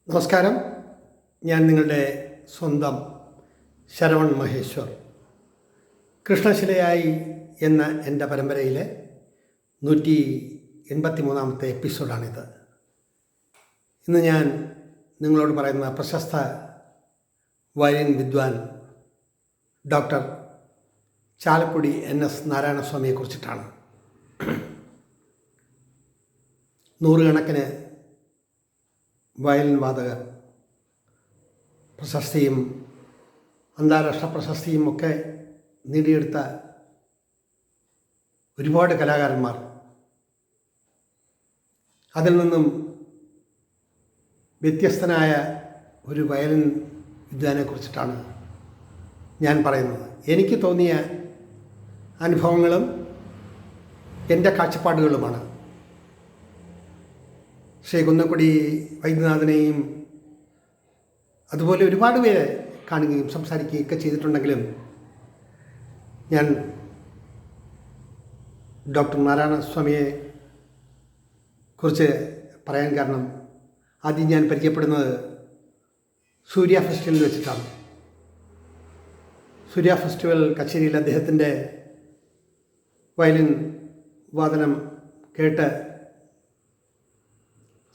നമസ്കാരം. ഞാൻ നിങ്ങളുടെ സ്വന്തം ശരവൺ മഹേശ്വർ. കൃഷ്ണശിലയായി എന്ന എൻ്റെ പരമ്പരയിലെ 183-ാമത്തെ എപ്പിസോഡാണിത്. ഇന്ന് ഞാൻ നിങ്ങളോട് പറയുന്ന പ്രശസ്ത വയലിൻ വിദ്വാൻ ഡോക്ടർ ചാലക്കുടി NS നാരായണസ്വാമിയെക്കുറിച്ചിട്ടാണ്. നൂറുകണക്കിന് വയലിൻ വാദകർ പ്രശസ്തിയും അന്താരാഷ്ട്ര പ്രശസ്തിയും ഒക്കെ നേടിയെടുത്ത ഒരുപാട് കലാകാരന്മാർ. അതിൽ നിന്നും വ്യത്യസ്തനായ ഒരു വയലിൻ വിദ്വാനെക്കുറിച്ചിട്ടാണ് ഞാൻ പറയുന്നത്. എനിക്ക് തോന്നിയ അനുഭവങ്ങളും എൻ്റെ കാഴ്ചപ്പാടുകളുമാണ്. ശ്രീ കുന്നക്കുടി വൈദ്യനാഥനെയും അതുപോലെ ഒരുപാട് പേരെ കാണുകയും സംസാരിക്കുകയൊക്കെ ചെയ്തിട്ടുണ്ടെങ്കിലും ഞാൻ ഡോക്ടർ നാരായണസ്വാമിയെ കുറിച്ച് പറയാൻ കാരണം, ആദ്യം ഞാൻ പരിചയപ്പെടുന്നത് സൂര്യ ഫെസ്റ്റിവലിൽ വെച്ചിട്ടാണ്. സൂര്യ ഫെസ്റ്റിവൽ കച്ചേരിയിൽ അദ്ദേഹത്തിൻ്റെ വയലിൻ വാദനം കേട്ട്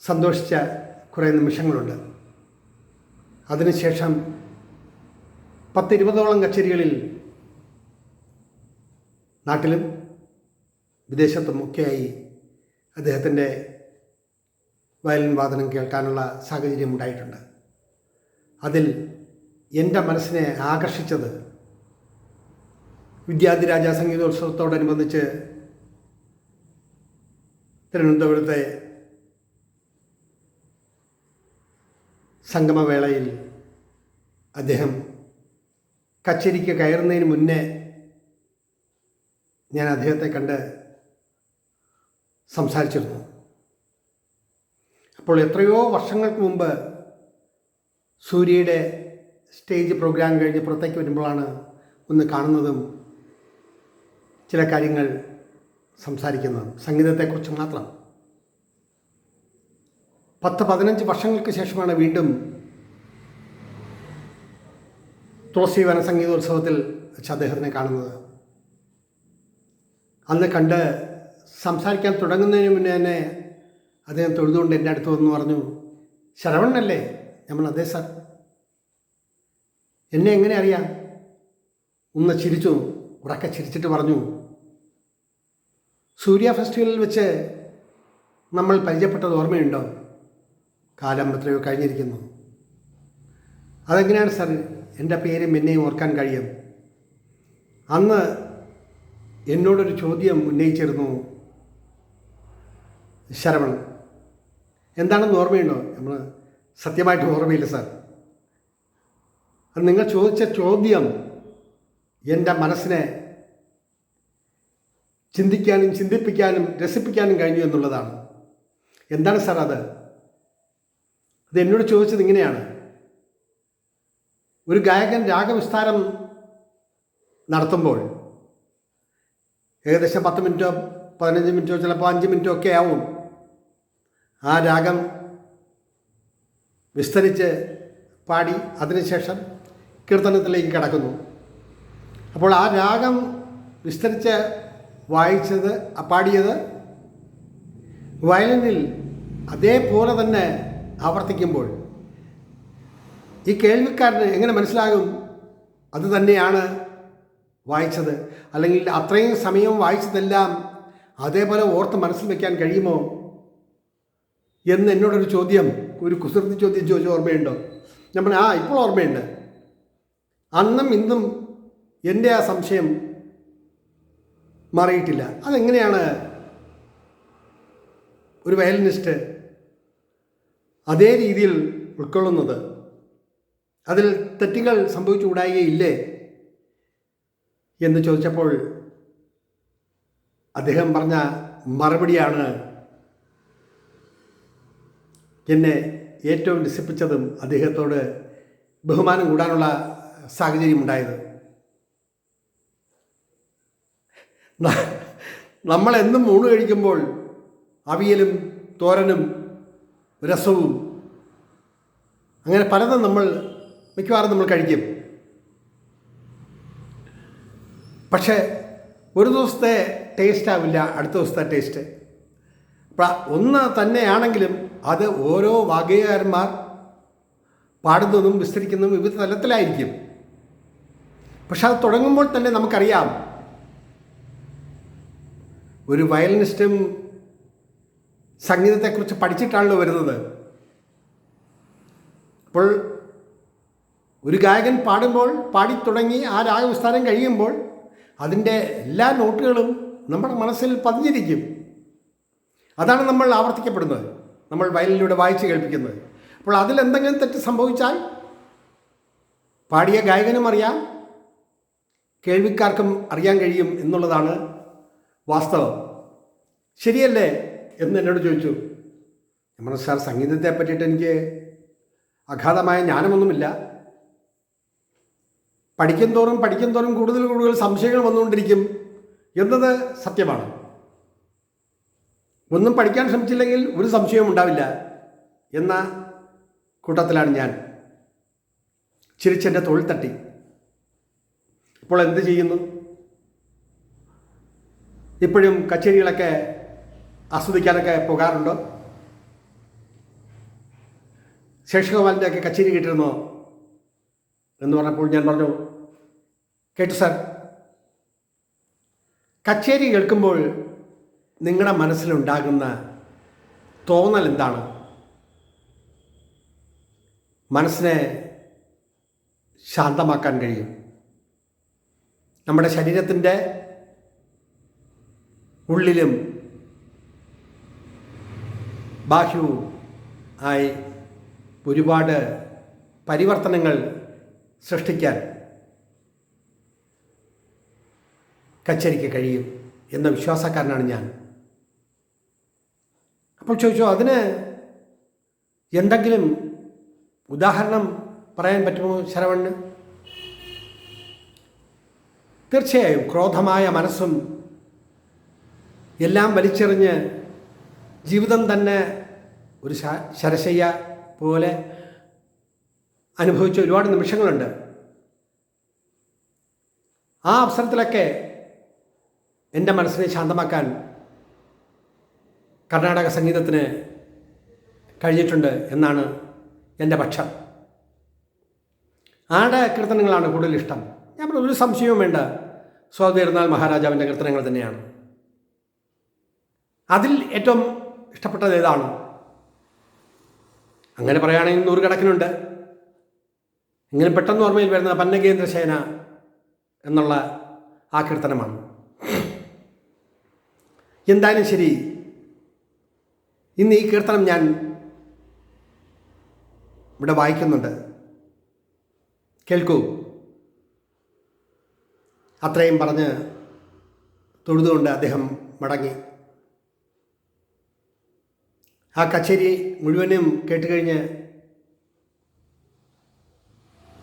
സന്തോഷിച്ച കുറേ നിമിഷങ്ങളുണ്ട്. അതിനുശേഷം 10-20ഓളം കച്ചേരികളിൽ നാട്ടിലും വിദേശത്തും ഒക്കെയായി അദ്ദേഹത്തിൻ്റെ വയലിൻ വാദനം കേൾക്കാനുള്ള സാഹചര്യം ഉണ്ടായിട്ടുണ്ട്. അതിൽ എൻ്റെ മനസ്സിനെ ആകർഷിച്ചത് വിദ്യാധിരാജ സംഗീതോത്സവത്തോടനുബന്ധിച്ച് തിരുവനന്തപുരത്തെ സംഗമവേളയിൽ അദ്ദേഹം കച്ചേരിക്ക് കയറുന്നതിന് മുന്നേ ഞാൻ അദ്ദേഹത്തെ കണ്ട് സംസാരിച്ചിരുന്നു. അപ്പോൾ എത്രയോ വർഷങ്ങൾക്ക് മുമ്പ് സൂര്യയുടെ സ്റ്റേജ് പ്രോഗ്രാം കഴിഞ്ഞ് പുറത്തേക്ക് വരുമ്പോഴാണ് ഒന്ന് കാണുന്നതും ചില കാര്യങ്ങൾ സംസാരിക്കുന്നതും, സംഗീതത്തെക്കുറിച്ച് മാത്രം. 10-15 വർഷങ്ങൾക്ക് ശേഷമാണ് വീണ്ടും തുളസീവന സംഗീതോത്സവത്തിൽ വെച്ച് അദ്ദേഹത്തിനെ കാണുന്നത്. അന്ന് കണ്ട് സംസാരിക്കാൻ തുടങ്ങുന്നതിന് മുന്നേ തന്നെ അദ്ദേഹം തൊഴുതുകൊണ്ട് എൻ്റെ അടുത്ത് വന്ന് പറഞ്ഞു, ശരവണനല്ലേ? നമ്മൾ അതെ സാർ. എന്നെ എങ്ങനെ അറിയാം? ഒന്ന് ചിരിച്ചു, ഉറക്കെ ചിരിച്ചിട്ട് പറഞ്ഞു, സൂര്യ ഫെസ്റ്റിവലിൽ വെച്ച് നമ്മൾ പരിചയപ്പെട്ടത് ഓർമ്മയുണ്ടോ? കാലം എത്രയോ കഴിഞ്ഞിരിക്കുന്നു. അതെങ്ങനെയാണ് സാർ എൻ്റെ പേരും എന്നെയും ഓർക്കാൻ കഴിയും? അന്ന് എന്നോടൊരു ചോദ്യം ഉന്നയിച്ചിരുന്നു ശരവൺ. എന്താണെന്ന് ഓർമ്മയുണ്ടോ? നമ്മൾ സത്യമായിട്ട് ഓർമ്മയില്ല സാർ. അത് നിങ്ങൾ ചോദിച്ച ചോദ്യം എൻ്റെ മനസ്സിനെ ചിന്തിക്കാനും ചിന്തിപ്പിക്കാനും രസിപ്പിക്കാനും കഴിഞ്ഞു എന്നുള്ളതാണ്. എന്താണ് സാർ അത്? എന്നോട് ചോദിച്ചത് ഇങ്ങനെയാണ്: ഒരു ഗായകൻ രാഗവിസ്താരം നടത്തുമ്പോൾ ഏകദേശം 10 മിനിറ്റോ 15 മിനിറ്റോ ചിലപ്പോൾ 5 മിനിറ്റോ ഒക്കെ ആവും ആ രാഗം വിസ്തരിച്ച് പാടി അതിനുശേഷം കീർത്തനത്തിലേക്ക് കടക്കുന്നു. അപ്പോൾ ആ രാഗം വിസ്തരിച്ച് വായിച്ചത് പാടിയത് വയലിനിൽ അതേപോലെ തന്നെ ആവർത്തിക്കുമ്പോൾ ഈ കേൾവിക്കാരന് എങ്ങനെ മനസ്സിലാകും അത് തന്നെയാണ് വായിച്ചത്? അല്ലെങ്കിൽ അത്രയും സമയം വായിച്ചതെല്ലാം അതേപോലെ ഓർത്ത് മനസ്സിൽ വയ്ക്കാൻ കഴിയുമോ എന്ന് എന്നോടൊരു ചോദ്യം, ഒരു കുസൃതി ചോദ്യം ചോദിച്ച ഓർമ്മയുണ്ടോ? ഞാൻ പറഞ്ഞു, ഇപ്പോൾ ഓർമ്മയുണ്ട്. അന്നും ഇന്നും എൻ്റെ ആ സംശയം മാറിയിട്ടില്ല. അതെങ്ങനെയാണ് ഒരു വയലിനിസ്റ്റ് അതേ രീതിയിൽ ഉൾക്കൊള്ളുന്നത്? അതിൽ തെറ്റുകൾ സംഭവിച്ചുകൂടായികയില്ലേ എന്ന് ചോദിച്ചപ്പോൾ അദ്ദേഹം പറഞ്ഞ മറുപടിയാണ് എന്നെ ഏറ്റവും രസിപ്പിച്ചതും അദ്ദേഹത്തോട് ബഹുമാനം കൂടാനുള്ള സാഹചര്യം ഉണ്ടായത്. നമ്മളെന്നും ഊണ് കഴിക്കുമ്പോൾ അവിയലും തോരനും രസവും അങ്ങനെ പലതും മിക്കവാറും നമ്മൾ കഴിക്കും. പക്ഷേ ഒരു ദിവസത്തെ ടേസ്റ്റ് ആവില്ല അടുത്ത ദിവസത്തെ ടേസ്റ്റ്. ഒന്ന് തന്നെയാണെങ്കിലും അത് ഓരോ വാഗ്ഗേയകാരന്മാർ പാടുന്നതും വിസ്തരിക്കുന്നതും വിവിധ തലത്തിലായിരിക്കും. പക്ഷെ അത് തുടങ്ങുമ്പോൾ തന്നെ നമുക്കറിയാം, ഒരു വയലിനിസ്റ്റും സംഗീതത്തെക്കുറിച്ച് പഠിച്ചിട്ടാണല്ലോ വരുന്നത്. അപ്പോൾ ഒരു ഗായകൻ പാടിത്തുടങ്ങി ആ രാഗവിസ്താരം കഴിയുമ്പോൾ അതിൻ്റെ എല്ലാ നോട്ടുകളും നമ്മുടെ മനസ്സിൽ പതിഞ്ഞിരിക്കും. അതാണ് നമ്മൾ ആവർത്തിക്കപ്പെടുന്നത്, നമ്മൾ വയലിലൂടെ വായിച്ച് കേൾപ്പിക്കുന്നത്. അപ്പോൾ അതിലെന്തെങ്കിലും തെറ്റ് സംഭവിച്ചാൽ പാടിയ ഗായകനും അറിയാം, കേൾവിക്കാർക്കും അറിയാൻ കഴിയും എന്നുള്ളതാണ് വാസ്തവം. ശരിയല്ലേ എന്ന് എന്നോട് ചോദിച്ചു. ഞാൻ പറഞ്ഞു, സാർ, സംഗീതത്തെ പറ്റിയിട്ട് എനിക്ക് അഗാധമായ ജ്ഞാനമൊന്നുമില്ല. പഠിക്കും തോറും കൂടുതൽ സംശയങ്ങൾ വന്നുകൊണ്ടിരിക്കും എന്നത് സത്യമാണ്. ഒന്നും പഠിക്കാൻ ശ്രമിച്ചില്ലെങ്കിൽ ഒരു സംശയവും ഉണ്ടാവില്ല എന്ന കൂട്ടത്തിലാണ് ഞാൻ. ചിരിച്ചെൻ്റെ തോൾ തട്ടി. ഇപ്പോൾ എന്ത് ചെയ്യുന്നു? ഇപ്പോഴും കച്ചേരികളൊക്കെ ആസ്വദിക്കാനൊക്കെ പോകാറുണ്ടോ? ശേഷഗോപാലിൻ്റെ ഒക്കെ കച്ചേരി കേട്ടിരുന്നോ എന്ന് പറഞ്ഞപ്പോൾ ഞാൻ പറഞ്ഞു, കേട്ടു സാർ. കച്ചേരി കേൾക്കുമ്പോൾ നിങ്ങളുടെ മനസ്സിലുണ്ടാകുന്ന തോന്നൽ എന്താണ്? മനസ്സിനെ ശാന്തമാക്കാൻ കഴിയും. നമ്മുടെ ശരീരത്തിൻ്റെ ഉള്ളിലും ബാഹ്യവും ആയി ഒരുപാട് പരിവർത്തനങ്ങൾ സൃഷ്ടിക്കാൻ കച്ചേരിക്ക് കഴിയും എന്ന വിശ്വാസക്കാരനാണ് ഞാൻ. അപ്പോൾ ചോദിച്ചു, അതിന് എന്തെങ്കിലും ഉദാഹരണം പറയാൻ പറ്റുമോ ശരവണ്ണന്? തീർച്ചയായും. ക്രോധമായ മനസ്സും എല്ലാം വലിച്ചെറിഞ്ഞ് ജീവിതം തന്നെ ഒരു ശരശയ്യ പോലെ അനുഭവിച്ച ഒരുപാട് നിമിഷങ്ങളുണ്ട്. ആ അവസരത്തിലൊക്കെ എൻ്റെ മനസ്സിനെ ശാന്തമാക്കാൻ കർണാടക സംഗീതത്തിന് കഴിഞ്ഞിട്ടുണ്ട് എന്നാണ് എൻ്റെ പക്ഷം. ആടെ കീർത്തനങ്ങളാണ് കൂടുതൽ ഇഷ്ടം. ഞാൻ പറഞ്ഞു, ഒരു സംശയവും വേണ്ട, സ്വാതിരുന്നാൾ മഹാരാജാവിൻ്റെ കീർത്തനങ്ങൾ തന്നെയാണ്. അതിൽ ഏറ്റവും ഇഷ്ടപ്പെട്ടത് ഏതാണ്? അങ്ങനെ പറയുകയാണെങ്കിൽ നൂറുകണക്കിനുണ്ട്. ഇങ്ങനെ പെട്ടെന്ന് ഓർമ്മയിൽ വരുന്ന പന്നഗേന്ദ്രശേന എന്നുള്ള ആ കീർത്തനമാണ്. എന്തായാലും ശരി, ഇന്ന് ഈ കീർത്തനം ഞാൻ ഇവിടെ വായിക്കുന്നുണ്ട്, കേൾക്കൂ. അത്രയും പറഞ്ഞ് തൊഴുതുകൊണ്ട് അദ്ദേഹം മടങ്ങി. ആ കച്ചേരി മുഴുവനും കേട്ടുകഴിഞ്ഞ്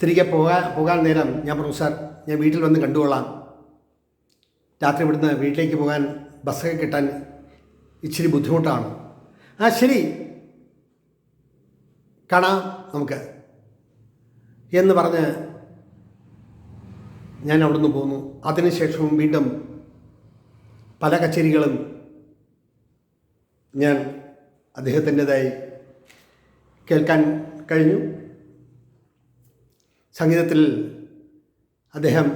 തിരികെ പോകാൻ നേരം ഞാൻ പറഞ്ഞു, സാർ, ഞാൻ വീട്ടിൽ വന്ന് കണ്ടുകൊള്ളാം. രാത്രി ഇവിടുന്ന് വീട്ടിലേക്ക് പോകാൻ ബസ്സൊക്കെ കിട്ടാൻ ഇച്ചിരി ബുദ്ധിമുട്ടാണ്. ആ ശരി, കാണാം നമുക്ക് എന്ന് പറഞ്ഞ് ഞാൻ അവിടുന്ന് പോന്നു. അതിനുശേഷവും വീണ്ടും പല കച്ചേരികളും ഞാൻ അദ്ദേഹത്തിൻ്റെതായി കേൾക്കാൻ കഴിഞ്ഞു. സംഗീതത്തിൽ അദ്ദേഹം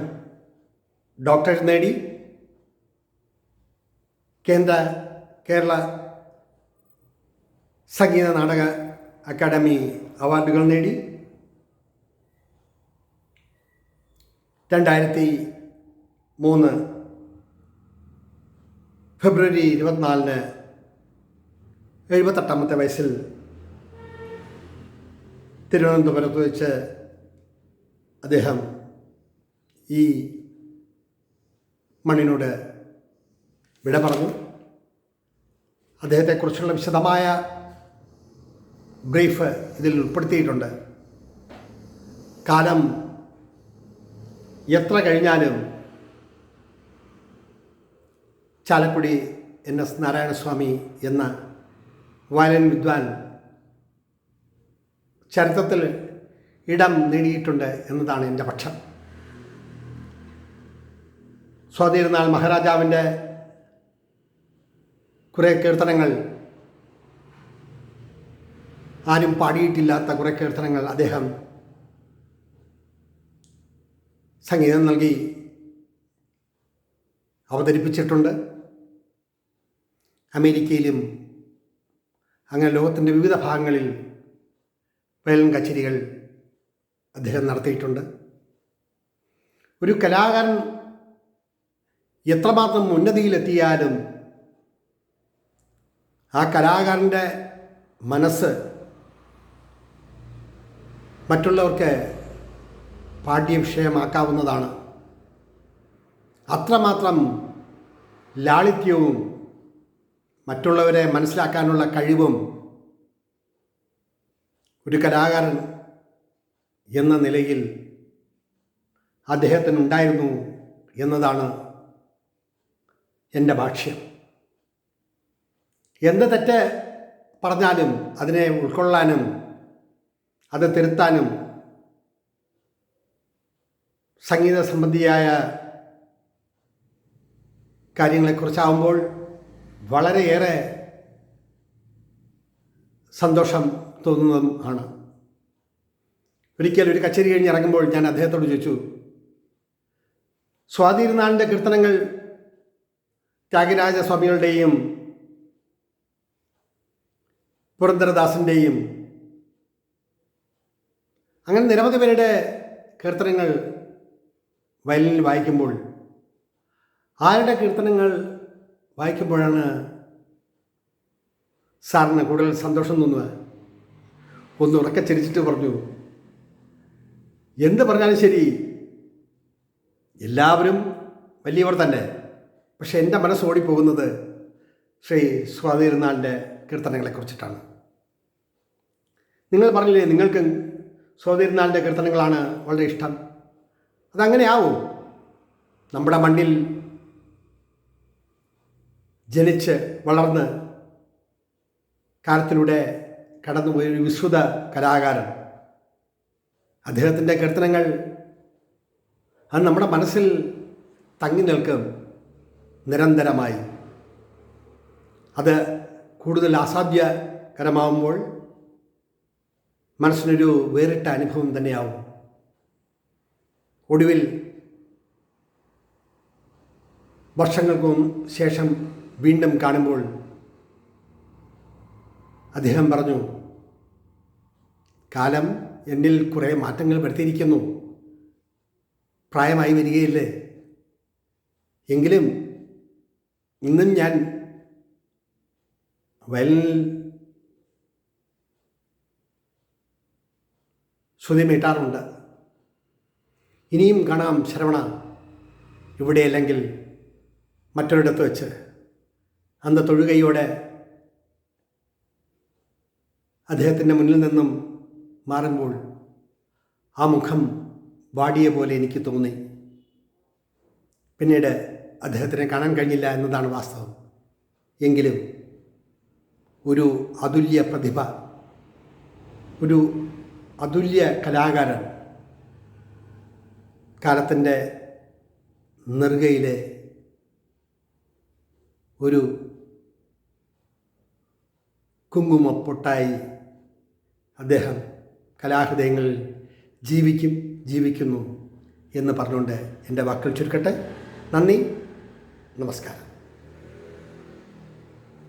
ഡോക്ടറേറ്റ് നേടി, കേരള സംഗീത നാടക അക്കാദമി അവാർഡുകൾ നേടി. 2003 ഫെബ്രുവരി 24 78ാമത്തെ വയസ്സിൽ തിരുവനന്തപുരത്ത് വെച്ച് അദ്ദേഹം ഈ മണ്ണിനോട് വിട പറഞ്ഞു. അദ്ദേഹത്തെക്കുറിച്ചുള്ള വിശദമായ ബ്രീഫ് ഇതിൽ ഉൾപ്പെടുത്തിയിട്ടുണ്ട്. കാലം എത്ര കഴിഞ്ഞാലും ചാലക്കുടി NS നാരായണസ്വാമി എന്ന വയലിൻ വിദ്വാൻ ചരിത്രത്തിൽ ഇടം നേടിയിട്ടുണ്ട് എന്നതാണ് എൻ്റെ പക്ഷം. സ്വാതിരുന്നാൾ മഹാരാജാവിൻ്റെ കുറേ കീർത്തനങ്ങൾ, ആരും പാടിയിട്ടില്ലാത്ത കുറേ കീർത്തനങ്ങൾ അദ്ദേഹം സംഗീതം നൽകി അവതരിപ്പിച്ചിട്ടുണ്ട്. അമേരിക്കയിലും അങ്ങനെ ലോകത്തിൻ്റെ വിവിധ ഭാഗങ്ങളിൽ വയലിൻ കച്ചേരികൾ അദ്ദേഹം നടത്തിയിട്ടുണ്ട്. ഒരു കലാകാരൻ എത്രമാത്രം ഉന്നതിയിലെത്തിയാലും ആ കലാകാരൻ്റെ മനസ്സ് മറ്റുള്ളവർക്ക് പാഠ്യവിഷയമാക്കാവുന്നതാണ്. അത്രമാത്രം ലാളിത്യവും മറ്റുള്ളവരെ മനസ്സിലാക്കാനുള്ള കഴിവും ഒരു കലാകാരൻ എന്ന നിലയിൽ അദ്ദേഹത്തിനുണ്ടായിരുന്നു എന്നതാണ് എൻ്റെ ഭാഷ്യം. എന്ത് തെറ്റ് പറഞ്ഞാലും അതിനെ ഉൾക്കൊള്ളാനും അത് തിരുത്താനും സംഗീത സംബന്ധിയായ കാര്യങ്ങളെക്കുറിച്ചാവുമ്പോൾ വളരെയേറെ സന്തോഷം തോന്നുന്നതും ആണ്. ഒരിക്കൽ ഒരു കച്ചേരി കഴിഞ്ഞ് ഇറങ്ങുമ്പോൾ ഞാൻ അദ്ദേഹത്തോട് ചോദിച്ചു, സ്വാതിരുന്നാളിൻ്റെ കീർത്തനങ്ങൾ ത്യാഗരാജസ്വാമികളുടെയും പുരന്ദരദാസിൻ്റെയും അങ്ങനെ നിരവധി പേരുടെ കീർത്തനങ്ങൾ വയലിനിൽ വായിക്കുമ്പോൾ ആരുടെ കീർത്തനങ്ങൾ വായിക്കുമ്പോഴാണ് സാറിന് കൂടുതൽ സന്തോഷം തോന്നുക? ഒന്ന് ഉറക്കെ ചിരിച്ചിട്ട് പറഞ്ഞു, എന്ത് പറഞ്ഞാലും ശരി, എല്ലാവരും വലിയവർ തന്നെ, പക്ഷെ എൻ്റെ മനസ്സ് ഓടിപ്പോകുന്നത് ശ്രീ സ്വാതിരുന്നാളിൻ്റെ കീർത്തനങ്ങളെക്കുറിച്ചിട്ടാണ്. നിങ്ങൾ പറഞ്ഞില്ലേ നിങ്ങൾക്ക് സ്വാതിരുന്നാളിൻ്റെ കീർത്തനങ്ങളാണ് വളരെ ഇഷ്ടം. അതങ്ങനെയാവും. നമ്മുടെ മണ്ണിൽ ജനിച്ച് വളർന്ന് കാലത്തിലൂടെ കടന്നുപോയൊരു വിശ്രുത കലാകാരൻ, അദ്ദേഹത്തിൻ്റെ കീർത്തനങ്ങൾ അത് നമ്മുടെ മനസ്സിൽ തങ്ങി നിൽക്കും നിരന്തരമായി. അത് കൂടുതൽ അസാധ്യകരമാവുമ്പോൾ മനസ്സിനൊരു വേറിട്ട അനുഭവം തന്നെയാവും. ഒടുവിൽ വർഷങ്ങൾക്കും ശേഷം വീണ്ടും കാണുമ്പോൾ അദ്ദേഹം പറഞ്ഞു, കാലം എന്നിൽ കുറേ മാറ്റങ്ങൾ വരുത്തിയിരിക്കുന്നു, പ്രായമായി വരികയില്ലേ, എങ്കിലും ഇന്നും ഞാൻ വയലിനിൽ ശ്രുതിമീട്ടാറുണ്ട്. ഇനിയും കാണാം ശ്രവണ, ഇവിടെയല്ലെങ്കിൽ മറ്റൊരിടത്ത് വെച്ച്. അന്ന് തൊഴുകയോടെ അദ്ദേഹത്തിൻ്റെ മുന്നിൽ നിന്നും മാറുമ്പോൾ ആ മുഖം വാടിയ പോലെ എനിക്ക് തോന്നി. പിന്നീട് അദ്ദേഹത്തിനെ കാണാൻ കഴിഞ്ഞില്ല എന്നതാണ് വാസ്തവം. എങ്കിലും ഒരു അതുല്യ പ്രതിഭ, ഒരു അതുല്യ കലാകാരൻ, കാലത്തിൻ്റെ നെറുകയിലെ ഒരു കുങ്കുമപ്പൊട്ടായി അദ്ദേഹം കലാഹൃദയങ്ങളിൽ ജീവിക്കുന്നു എന്ന് പറഞ്ഞുകൊണ്ട് എൻ്റെ വാക്കുകൾ ചുരുക്കട്ടെ. നന്ദി, നമസ്കാരം.